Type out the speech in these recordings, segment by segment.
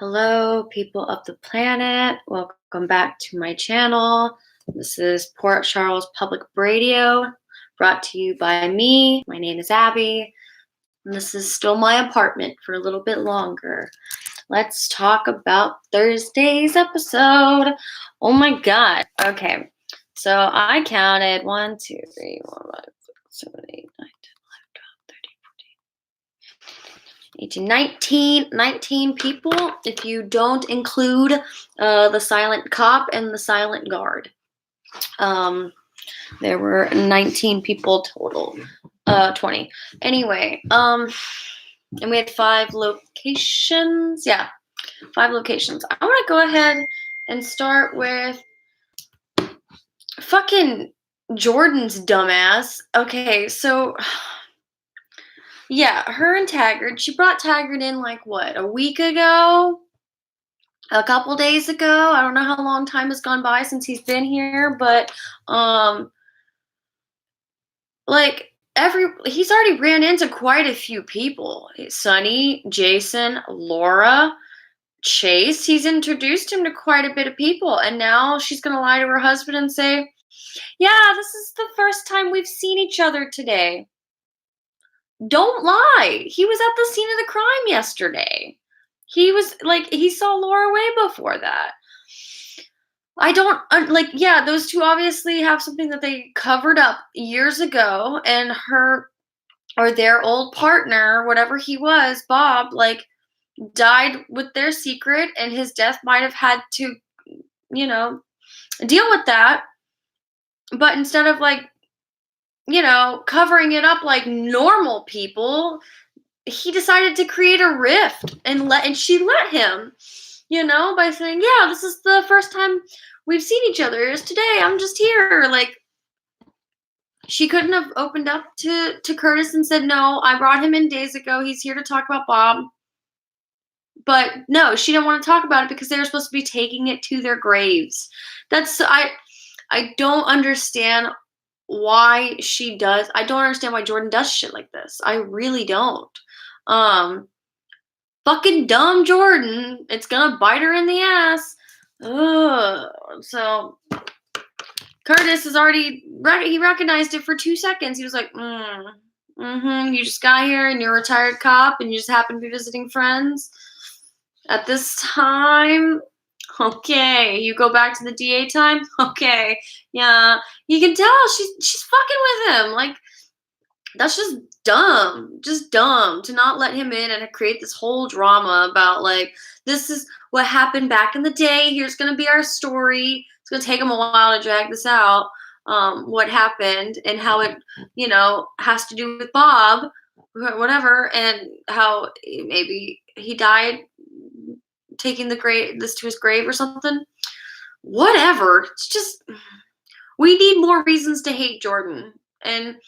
Hello, people of the planet. Welcome back to my channel. This is Port Charles Public Radio, brought to you by me. My name is Abby, and this is still my apartment for a little bit longer. Let's talk about Thursday's episode. Oh my god. Okay, so I counted 1, 2, 3, 4, 5, 6, 7, 8, 9, 10, 11, 12, 13, 14, 18, 19 people if you don't include the silent cop and the silent guard. There were 19 people total. 20. Anyway, and we had 5 locations. Yeah, 5 locations. I want to go ahead and start with fucking Jordan's dumbass. Okay, so yeah, her and Taggart. She brought Taggart in like what, a week ago? A couple days ago. I don't know how long time has gone by since he's been here, but he's already ran into quite a few people. Sonny, Jason, Laura, Chase. He's introduced him to quite a bit of people, and now she's gonna lie to her husband and say, "Yeah, this is the first time we've seen each other today." Don't lie. He was at the scene of the crime yesterday. He saw Laura way before that. I don't yeah, those two obviously have something that they covered up years ago, and her or their old partner, whatever he was, Bob, died with their secret, and his death might have had to, deal with that. But instead of covering it up like normal people, he decided to create a rift and she let him, by saying, "Yeah, this is the first time we've seen each other. Is today. I'm just here." She couldn't have opened up to Curtis and said, "No, I brought him in days ago. He's here to talk about Bob." But no, she didn't want to talk about it because they were supposed to be taking it to their graves. I don't understand why she does. I don't understand why Jordan does shit like this. I really don't. Fucking dumb Jordan. It's gonna bite her in the ass. Ugh. So Curtis is already he recognized it for 2 seconds. He was like, you just got here and you're a retired cop and you just happen to be visiting friends at this time. Okay, you go back to the DA time. Okay, yeah, you can tell she's fucking with him. That's just dumb to not let him in and create this whole drama about this is what happened back in the day. Here's gonna be our story. It's gonna take him a while to drag this out. What happened and how it has to do with Bob, whatever, and how maybe he died taking this to his grave or something. Whatever. It's just we need more reasons to hate Jordan. And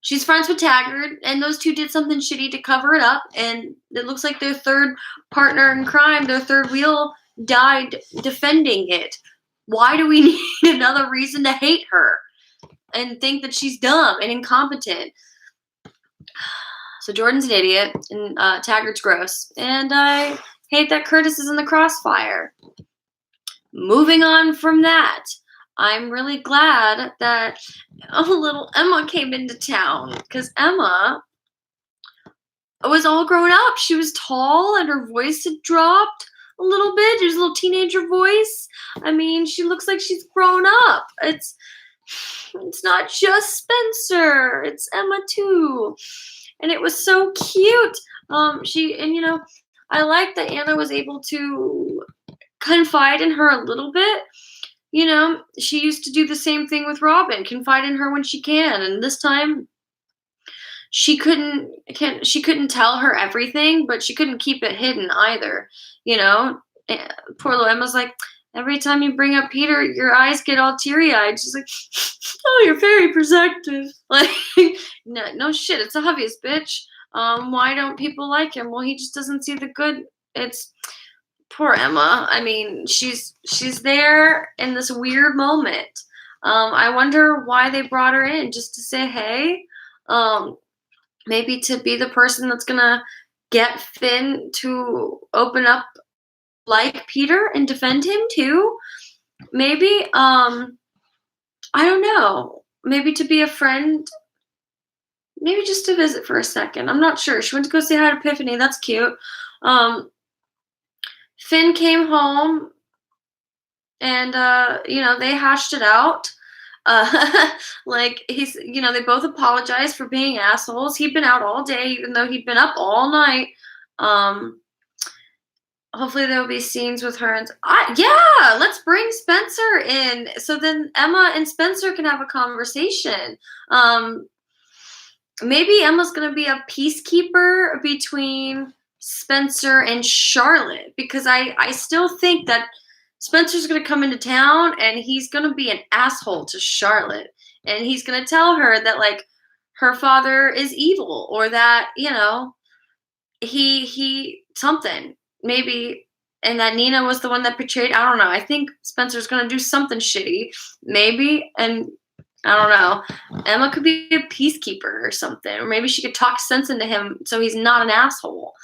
she's friends with Taggart, and those two did something shitty to cover it up, and it looks like their third partner in crime, their third wheel, died defending it. Why do we need another reason to hate her and think that she's dumb and incompetent? So Jordan's an idiot, and Taggart's gross, and I hate that Curtis is in the crossfire. Moving on from that, I'm really glad that little Emma came into town, because Emma was all grown up. She was tall and her voice had dropped a little bit. There's a little teenager voice. I mean, she looks like she's grown up. It's not just Spencer. It's Emma too. And it was so cute. I like that Anna was able to confide in her a little bit. She used to do the same thing with Robin, confide in her when she can, and this time she couldn't tell her everything, but she couldn't keep it hidden either. Poor little Emma's like, every time you bring up Peter, your eyes get all teary-eyed. She's like, "Oh, you're very protective." No shit, it's obvious, bitch. Why don't people like him? Well, he just doesn't see the good. It's poor Emma. I mean, she's there in this weird moment. I wonder why they brought her in, just to say hey. Maybe to be the person that's gonna get Finn to open up like Peter and defend him too. Maybe, I don't know. Maybe to be a friend. Maybe just to visit for a second. I'm not sure. She went to go say hi to Epiphany. That's cute. Um, Finn came home and they hashed it out. Like they both apologized for being assholes. He'd been out all day, even though he'd been up all night. Um, Hopefully there'll be scenes with her and yeah, let's bring Spencer in so then Emma and Spencer can have a conversation. Maybe Emma's gonna be a peacekeeper between Spencer and Charlotte because I still think that Spencer's gonna come into town and he's gonna be an asshole to Charlotte and he's gonna tell her that like her father is evil or that he something maybe, and that Nina was the one that betrayed. I don't know. I think Spencer's gonna do something shitty, maybe, and I don't know. Emma could be a peacekeeper or something, or maybe she could talk sense into him so he's not an asshole.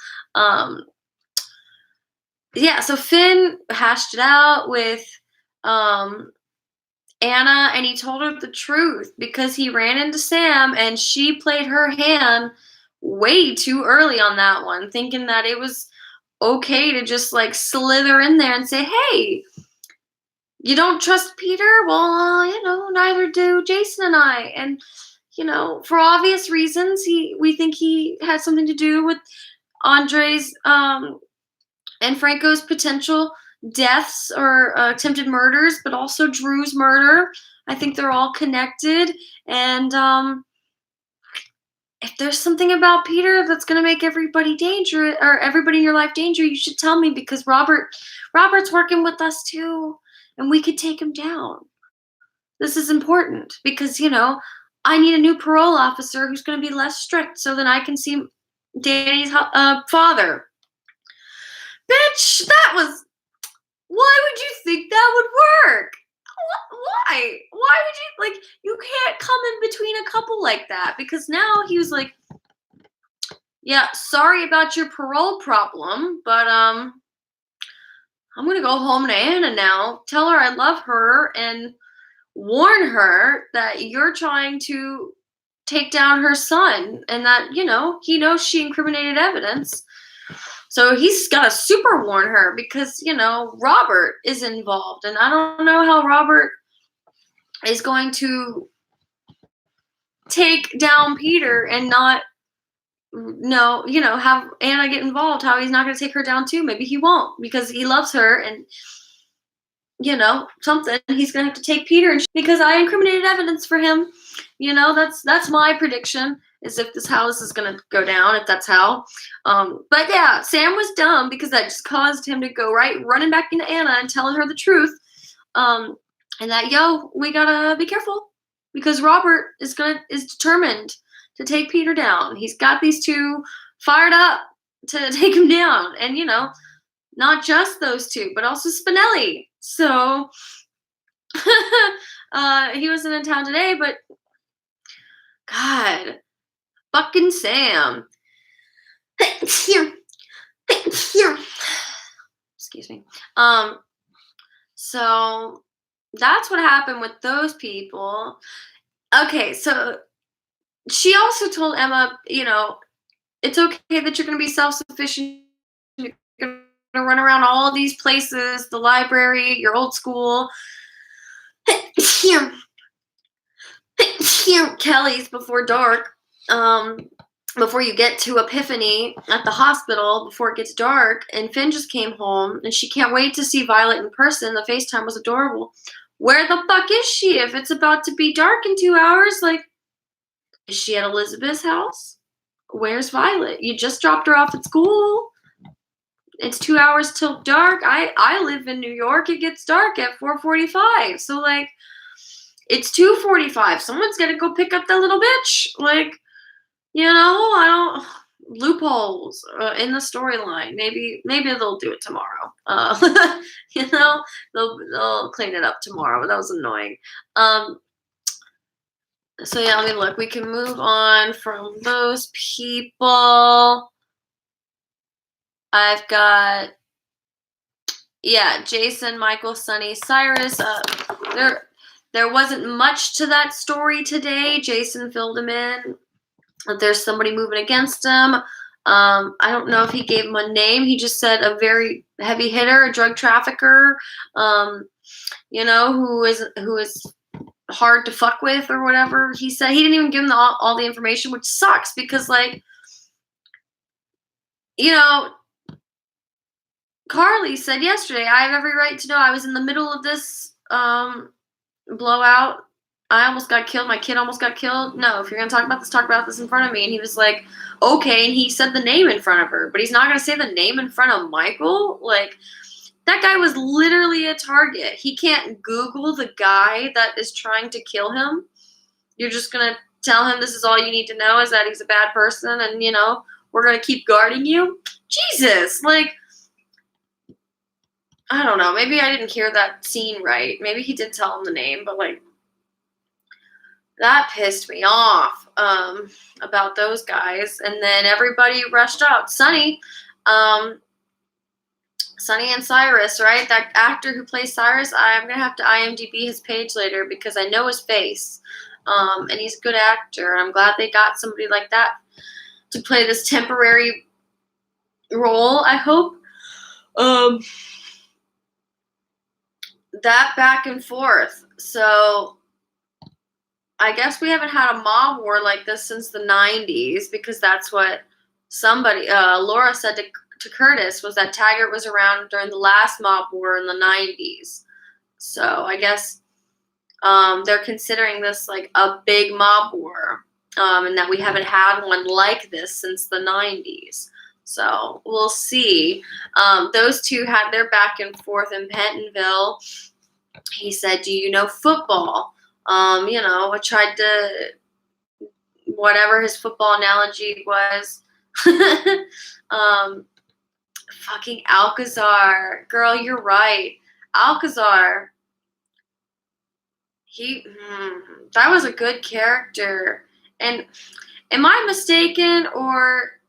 Yeah. So Finn hashed it out with Anna, and he told her the truth because he ran into Sam, and she played her hand way too early on that one, thinking that it was okay to just like slither in there and say, hey, you don't trust Peter? Well, neither do Jason and I. And, for obvious reasons, we think he had something to do with Andre's and Franco's potential deaths or attempted murders, but also Drew's murder. I think they're all connected. And if there's something about Peter that's going to make everybody dangerous or everybody in your life danger, you should tell me because Robert's working with us too, and we could take him down. This is important because, I need a new parole officer who's going to be less strict so then I can see Danny's father. Bitch, why would you think that would work? Why? Why would you can't come in between a couple like that because now he was like, yeah, sorry about your parole problem, but I'm gonna go home to Anna now, tell her I love her and warn her that you're trying to take down her son and that, he knows she incriminated evidence. So he's got to super warn her because, Robert is involved. And I don't know how Robert is going to take down Peter and not have Anna get involved, how he's not going to take her down too. Maybe he won't because he loves her and, something. He's going to have to take Peter because I incriminated evidence for him. That's my prediction. Is if how this is gonna go down, if that's how. But yeah, Sam was dumb because that just caused him to go running back into Anna and telling her the truth. And that we gotta be careful because Robert is determined to take Peter down. He's got these two fired up to take him down, and not just those two, but also Spinelli. So he wasn't in town today, but God. Fucking Sam. Excuse me. So that's what happened with those people. Okay, so she also told Emma, it's okay that you're going to be self-sufficient. You're going to run around all these places, the library, your old school. Kelly's before dark. Before you get to Epiphany at the hospital, before it gets dark, and Finn just came home, and she can't wait to see Violet in person. The FaceTime was adorable. Where the fuck is she if it's about to be dark in 2 hours? Like, is she at Elizabeth's house? Where's Violet? You just dropped her off at school. It's 2 hours till dark. I live in New York. It gets dark at 4:45. So, like, it's 2:45. Someone's got to go pick up that little bitch. Like, I don't loopholes in the storyline. Maybe they'll do it tomorrow. They'll clean it up tomorrow. But that was annoying. So yeah, let me look. We can move on from those people. I've got Yeah, Jason, Michael, Sonny, Cyrus. There wasn't much to that story today. Jason filled him in. There's somebody moving against him. I don't know if he gave him a name. He just said a very heavy hitter, a drug trafficker, who is hard to fuck with or whatever. He said he didn't even give him all the information, which sucks because, like, Carly said yesterday, I have every right to know. I was in the middle of this blowout. I almost got killed. My kid almost got killed. No, if you're going to talk about this in front of me. And he was like, okay. And he said the name in front of her, but he's not going to say the name in front of Michael. Like, that guy was literally a target. He can't Google the guy that is trying to kill him. You're just going to tell him this is all you need to know is that he's a bad person and, we're going to keep guarding you. Jesus. Like, I don't know. Maybe I didn't hear that scene right. Maybe he did tell him the name, but, like, that pissed me off about those guys. And then everybody rushed out. Sonny and Cyrus, right? That actor who plays Cyrus, I'm going to have to IMDb his page later because I know his face. And he's a good actor. I'm glad they got somebody like that to play this temporary role, I hope. That back and forth. So I guess we haven't had a mob war like this since the 90s because that's what Laura said to Curtis was that Taggart was around during the last mob war in the 90s. So I guess they're considering this like a big mob war and that we haven't had one like this since the 90s. So we'll see. Those two had their back and forth in Pentonville. He said, do you know football? I tried to, whatever his football analogy was. Fucking Alcazar. Girl, you're right. Alcazar. That was a good character. And am I mistaken, or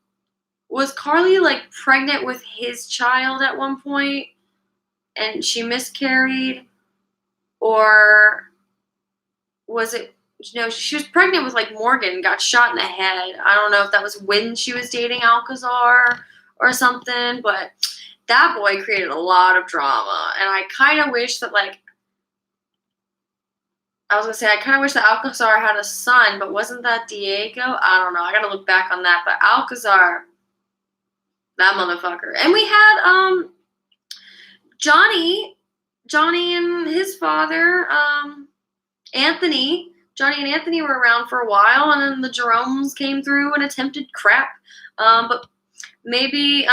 was Carly, like, pregnant with his child at one point and she miscarried? Or was it, she was pregnant with, like, Morgan, got shot in the head. I don't know if that was when she was dating Alcazar or something, but that boy created a lot of drama. And I kind of wish that, like, I kind of wish that Alcazar had a son, but wasn't that Diego? I don't know. I got to look back on that. But Alcazar, that motherfucker. And we had Johnny and his father, Anthony. Johnny and Anthony were around for a while, and then the Jeromes came through and attempted crap. But maybe,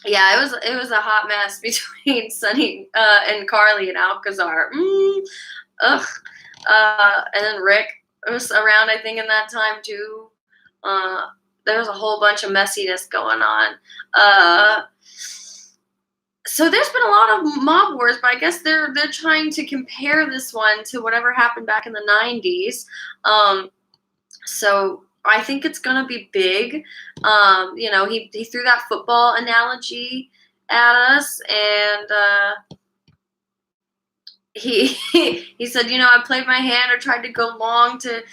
it was a hot mess between Sonny and Carly and Alcazar. And then Rick was around, I think, in that time too. There was a whole bunch of messiness going on. So there's been a lot of mob wars, but I guess they're trying to compare this one to whatever happened back in the 90s. So I think it's gonna be big. He threw that football analogy at us, and he said, I played my hand or tried to go long to,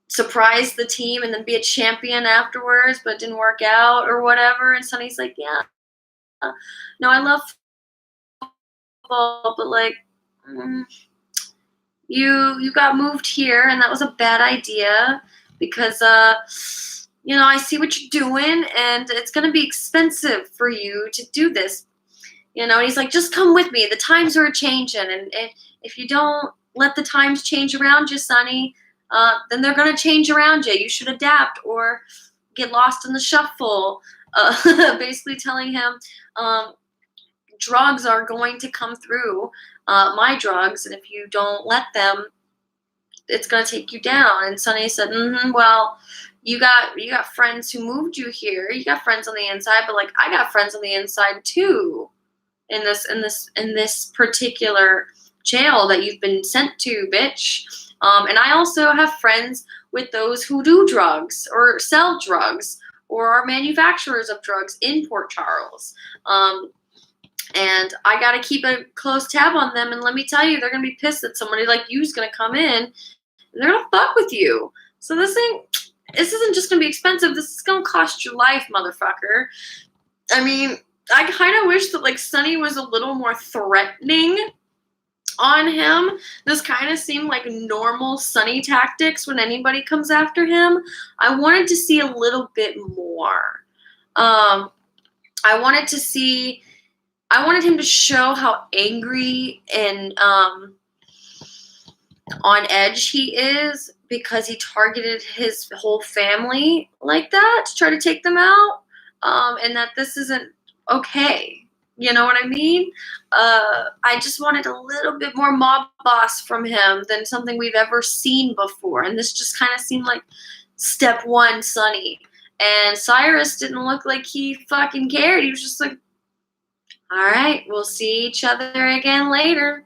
surprise the team and then be a champion afterwards, but it didn't work out or whatever. And Sonny's like, yeah. No, I love football, but, like, you got moved here, and that was a bad idea because, I see what you're doing, and it's going to be expensive for you to do this. And he's like, just come with me. The times are changing, and if you don't let the times change around you, Sonny, then they're going to change around you. You should adapt or get lost in the shuffle. Basically telling him drugs are going to come through, my drugs, and if you don't let them, it's going to take you down. And Sonny said, well, you got friends who moved you here. You got friends on the inside, but, like, I got friends on the inside too in this particular jail that you've been sent to, bitch. And I also have friends with those who do drugs or sell drugs or are manufacturers of drugs in Port Charles. And I got to keep a close tab on them. And let me tell you, they're going to be pissed that somebody like you is going to come in and they're going to fuck with you. So this isn't just going to be expensive. This is going to cost your life, motherfucker. I mean, I kind of wish that like Sonny was a little more threatening on him. This kind of seemed like normal Sonny tactics when anybody comes after him. I wanted to see a little bit more. I wanted him to show how angry and on edge he is because he targeted his whole family like that to try to take them out, and that this isn't okay. You know what I mean? I just wanted a little bit more mob boss from him than something we've ever seen before, and this just kind of seemed like step one Sonny. And Cyrus didn't look like he fucking cared. He was just like, all right, we'll see each other again later.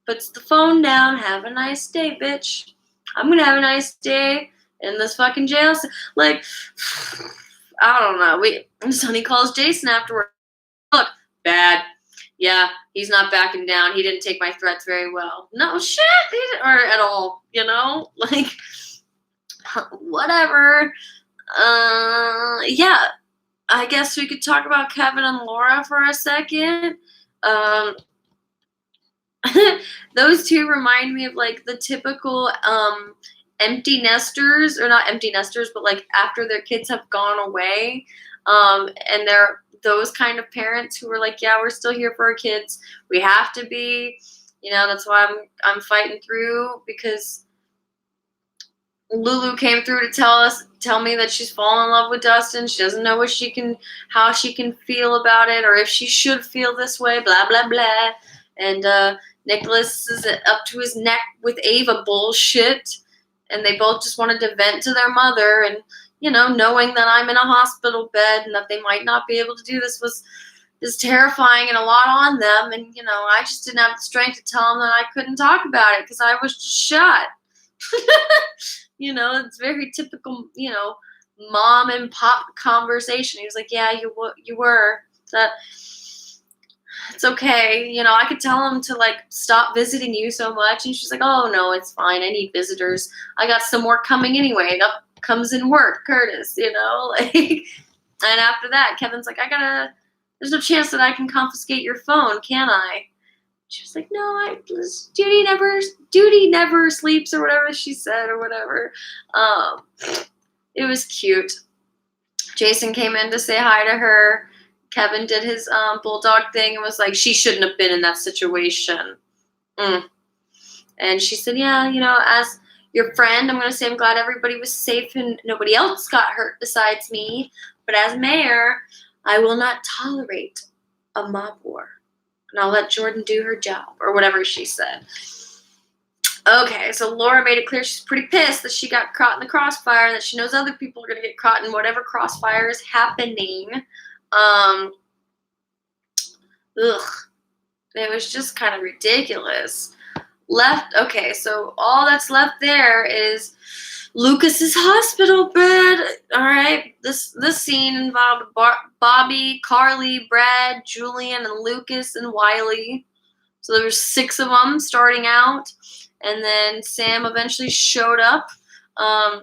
Puts the phone down. Have a nice day, bitch. I'm going to have a nice day in this fucking jail. Like, I don't know. Sonny calls Jason afterward. Look, bad. Yeah, he's not backing down. He didn't take my threats very well. No shit. Or at all, you know? Like, whatever. Yeah. I guess we could talk about Kevin and Laura for a second. Those two remind me of like the typical empty nesters, or not empty nesters, but like after their kids have gone away, and they're those kind of parents who are like, yeah, we're still here for our kids. We have to be, you know. That's why I'm fighting through, because Lulu came through to tell me that she's fallen in love with Dustin. She doesn't know how she can feel about it, or if she should feel this way, blah, blah, blah. And Nicholas is up to his neck with Ava bullshit. And they both just wanted to vent to their mother. And, you know, knowing that I'm in a hospital bed and that they might not be able to do this is terrifying and a lot on them. And, you know, I just didn't have the strength to tell them that I couldn't talk about it because I was just shot. You know, it's very typical, you know, mom and pop conversation. He was like, yeah, you were. That it's okay. You know, I could tell him to like stop visiting you so much. And she's like, oh no, it's fine. I need visitors. I got some work coming anyway. Up comes in work, Curtis, you know, like, and after that, Kevin's like, there's no chance that I can confiscate your phone, can I? She was like, no, duty never sleeps, or whatever she said, or whatever. It was cute. Jason came in to say hi to her. Kevin did his bulldog thing and was like, she shouldn't have been in that situation. And she said, yeah, you know, as your friend, I'm going to say I'm glad everybody was safe and nobody else got hurt besides me. But as mayor, I will not tolerate a mob war. And I'll let Jordan do her job, or whatever she said. Okay, so Laura made it clear she's pretty pissed that she got caught in the crossfire and that she knows other people are going to get caught in whatever crossfire is happening. Ugh. It was just kind of ridiculous. Okay, so all that's left there is Lucas's hospital bed. All right, this scene involved Bobby, Carly, Brad, Julian, and Lucas and Wiley. So there were 6 of them starting out, and then Sam eventually showed up. I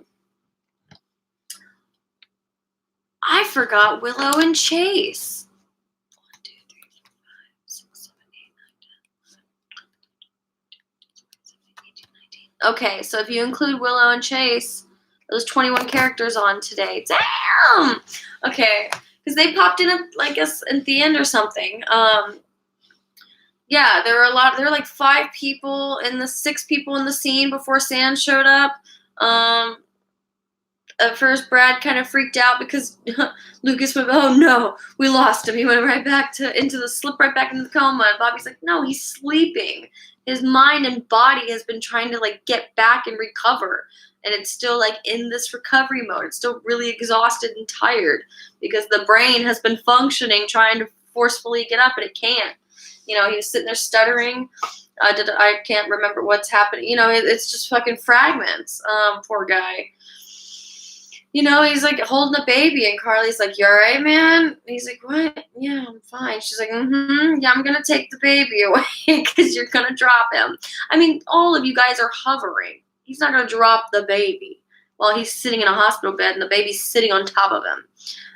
forgot Willow and Chase. 1, 2, 3, 4, 5, 6, 7, 8, 9, 10, 11, 12, 13, 14, 15, 16, 17, 18, 19. Okay, so if you include Willow and Chase, there's 21 characters on today. Damn! Okay, because they popped in, I guess, at the end or something. Yeah, there were like 5 people and the 6 people in the scene before Sam showed up. At first, Brad kind of freaked out because Lucas went, oh no, we lost him. He went right back slip right back into the coma. And Bobby's like, no, he's sleeping. His mind and body has been trying to like get back and recover. And it's still like in this recovery mode. It's still really exhausted and tired because the brain has been functioning, trying to forcefully get up, and it can't. You know, he was sitting there stuttering. I can't remember what's happening. You know, it's just fucking fragments. Poor guy. he's like holding the baby, and Carly's like, "You all right, man?" And he's like, "What? Yeah, I'm fine." She's like, "Mm-hmm. Yeah, I'm gonna take the baby away because you're gonna drop him." I mean, all of you guys are hovering. He's not gonna drop the baby while he's sitting in a hospital bed and the baby's sitting on top of him.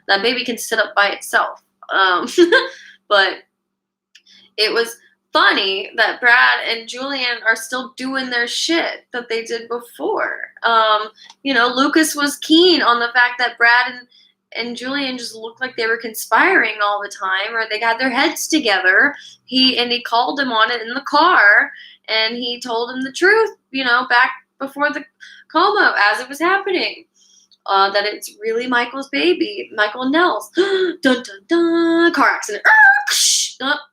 That baby can sit up by itself. But it was funny that Brad and Julian are still doing their shit that they did before. Lucas was keen on the fact that Brad and Julian just looked like they were conspiring all the time, or they had their heads together. He called him on it in the car, and he told him the truth, back before the coma as it was happening. That it's really Michael's baby, Michael Nels. Dun dun dun, car accident.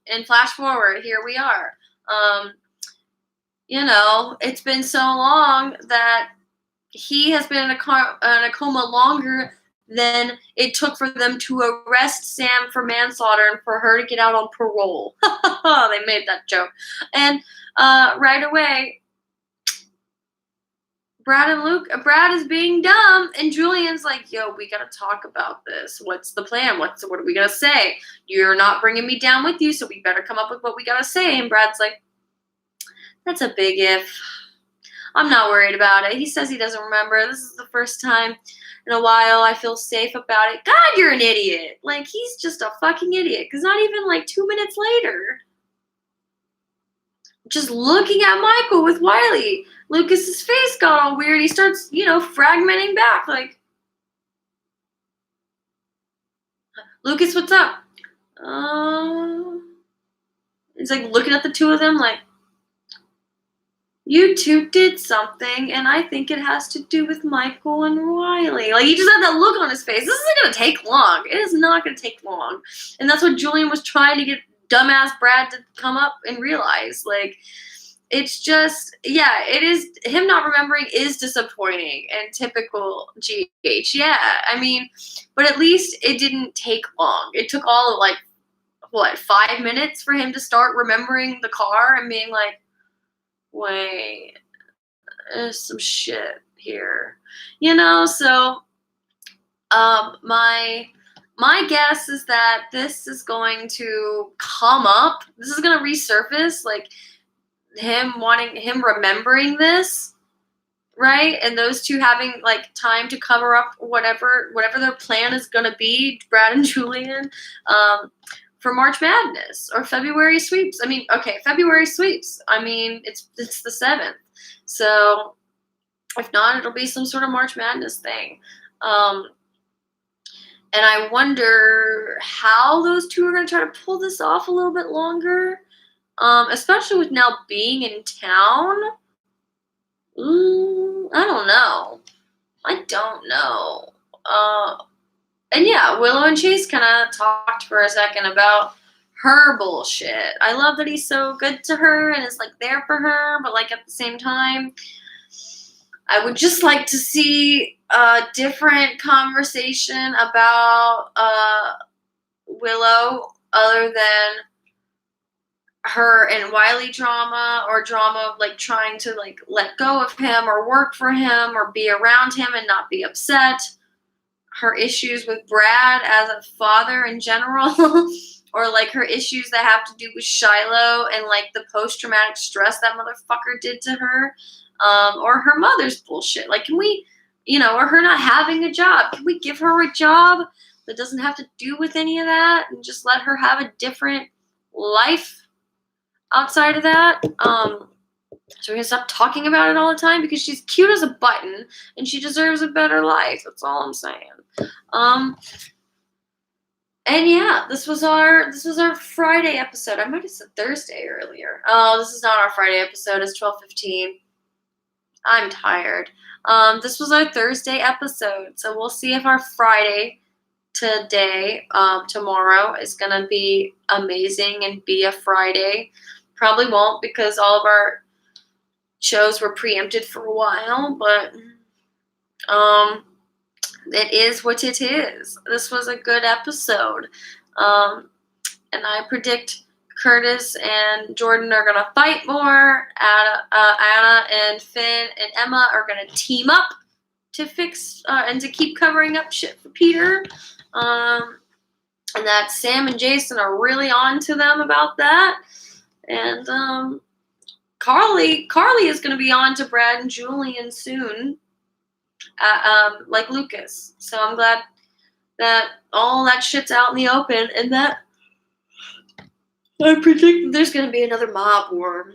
And flash forward, here we are. It's been so long that he has been in a coma longer than it took for them to arrest Sam for manslaughter and for her to get out on parole. They made that joke. And right away, Brad is being dumb, and Julian's like, "Yo, we gotta talk about this. What's the plan? What are we gonna say? You're not bringing me down with you, so we better come up with what we gotta say." And Brad's like, "That's a big if. I'm not worried about it. He says he doesn't remember. This is the first time in a while I feel safe about it." God, you're an idiot. Like, he's just a fucking idiot, because not even like 2 minutes later, just looking at Michael with Wiley, Lucas's face got all weird. He starts, fragmenting back. Like, "Lucas, what's up?" He's like looking at the two of them like, "You two did something, and I think it has to do with Michael and Wiley." Like, he just had that look on his face. This isn't going to take long. It is not going to take long. And that's what Julian was trying to get dumbass Brad to come up and realize. Like, it's just, it is, him not remembering is disappointing and typical GH. Yeah, I mean, but at least it didn't take long. It took all of 5 minutes for him to start remembering the car and being like, "Wait, there's some shit here." So my guess is that this is going to come up. This is going to resurface, like, him remembering this, right? And those two having like time to cover up whatever their plan is going to be, Brad and Julian, for March Madness or February sweeps. I mean, okay, February sweeps. I mean, it's the 7th. So if not, it'll be some sort of March Madness thing. And I wonder how those two are going to try to pull this off a little bit longer. Especially with now being in town. I don't know. And yeah, Willow and Chase kind of talked for a second about her bullshit. I love that he's so good to her and is like there for her, but like at the same time, I would just like to see a different conversation about Willow other than her and Wiley drama, or drama of like trying to like let go of him or work for him or be around him and not be upset. Her issues with Brad as a father in general, or like her issues that have to do with Shiloh and like the post-traumatic stress that motherfucker did to her, or her mother's bullshit. Like, can we, or her not having a job, can we give her a job that doesn't have to do with any of that and just let her have a different life outside of that? So we're gonna stop talking about it all the time because she's cute as a button and she deserves a better life. That's all I'm saying. And yeah, this was our Friday episode. I might have said Thursday earlier. Oh, this is not our Friday episode. It's 12:15. I'm tired. This was our Thursday episode. So we'll see if our Friday today, tomorrow, is gonna be amazing and be a Friday. Probably won't, because all of our shows were preempted for a while, but it is what it is. This was a good episode. And I predict Curtis and Jordan are going to fight more. Anna and Finn and Emma are going to team up fix and to keep covering up shit for Peter. And that Sam and Jason are really on to them about that. And Carly is going to be on to Brad and Julian soon, like Lucas. So I'm glad that all that shit's out in the open, and that I predict there's going to be another mob war.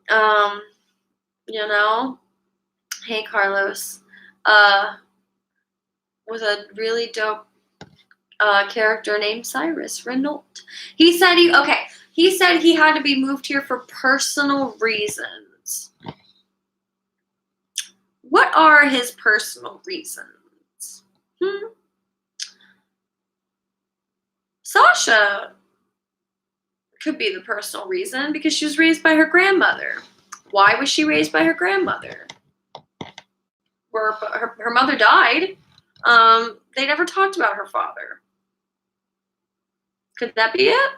You know, hey Carlos, with a really dope character named Cyrus Renault. He said he had to be moved here for personal reasons. What are his personal reasons? Sasha could be the personal reason because she was raised by her grandmother. Why was she raised by her grandmother? Where her mother died, they never talked about her father. Could that be it?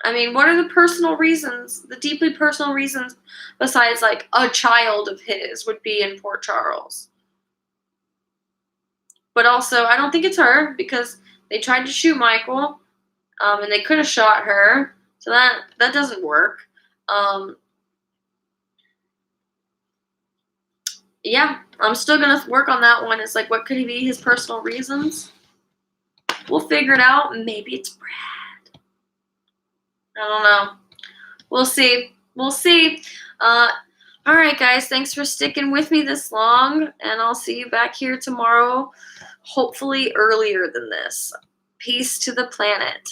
I mean, what are the personal reasons, the deeply personal reasons, besides like a child of his would be in Port Charles? But also, I don't think it's her because they tried to shoot Michael, and they could have shot her, so that doesn't work. Yeah, I'm still gonna work on that one. It's like, what could be his personal reasons? We'll figure it out. Maybe it's Brad. I don't know. We'll see. All right, guys. Thanks for sticking with me this long, and I'll see you back here tomorrow, hopefully earlier than this. Peace to the planet.